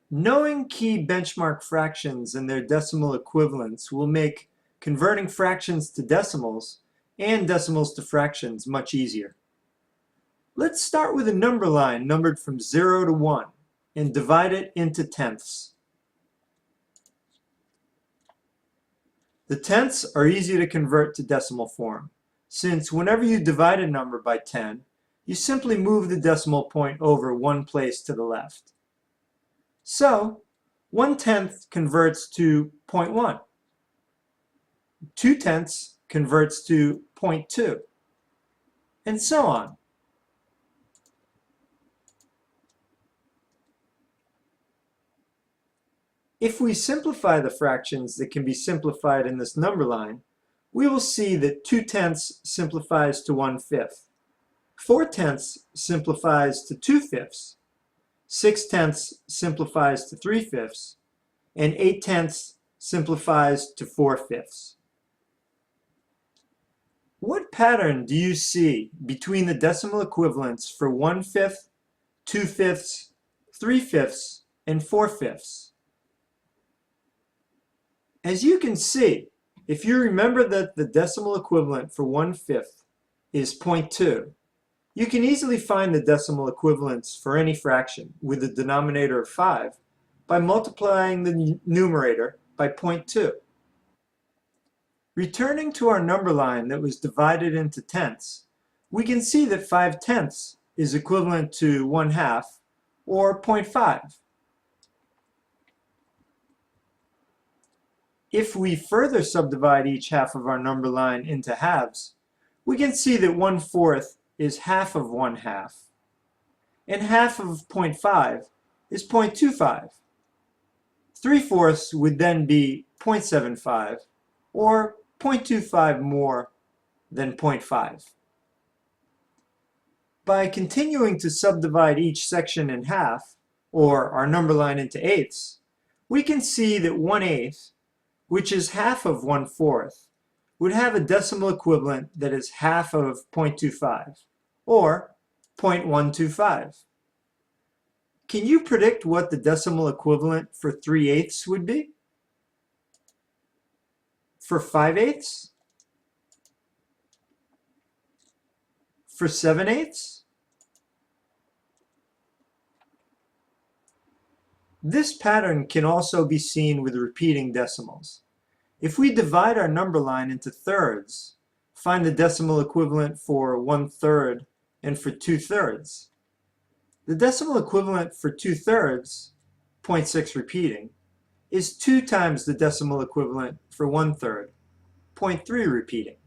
Knowing key benchmark fractions and their decimal equivalents will make converting fractions to decimals and decimals to fractions much easier. Let's start with a number line numbered from 0 to 1 and divide it into tenths. The tenths are easy to convert to decimal form, since whenever you divide a number by 10, you simply move the decimal point over one place to the left. So, 1/10 converts to 0.1. 2/10 converts to 0.2, and so on. If we simplify the fractions that can be simplified in this number line, we will see that 2/10 simplifies to 1/5. 4/10 simplifies to 2/5. 6/10 simplifies to 3/5, and 8/10 simplifies to 4/5. What pattern do you see between the decimal equivalents for 1/5, 2/5, 3/5, and 4/5? As you can see, if you remember that the decimal equivalent for 1/5 is 0.2, you can easily find the decimal equivalents for any fraction with a denominator of 5 by multiplying the numerator by 0.2. Returning to our number line that was divided into tenths, we can see that 5/10 is equivalent to 1/2, or 0.5. If we further subdivide each half of our number line into halves, we can see that 1/4 is half of 1/2, and half of 0.5 is 0.25. 3/4 would then be 0.75, or 0.25 more than 0.5. By continuing to subdivide each section in half, or our number line into eighths, we can see that 1/8, which is half of 1/4, would have a decimal equivalent that is half of 0.25, or 0.125. Can you predict what the decimal equivalent for 3/8 would be? For 5/8? For 7/8? This pattern can also be seen with repeating decimals. If we divide our number line into thirds, find the decimal equivalent for 1/3 and for 2/3. The decimal equivalent for 2/3, 0.6 repeating, is 2 times the decimal equivalent for 1/3, 0.3 repeating.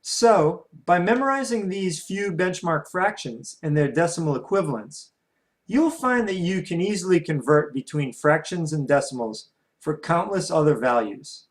So, by memorizing these few benchmark fractions and their decimal equivalents, you'll find that you can easily convert between fractions and decimals for countless other values.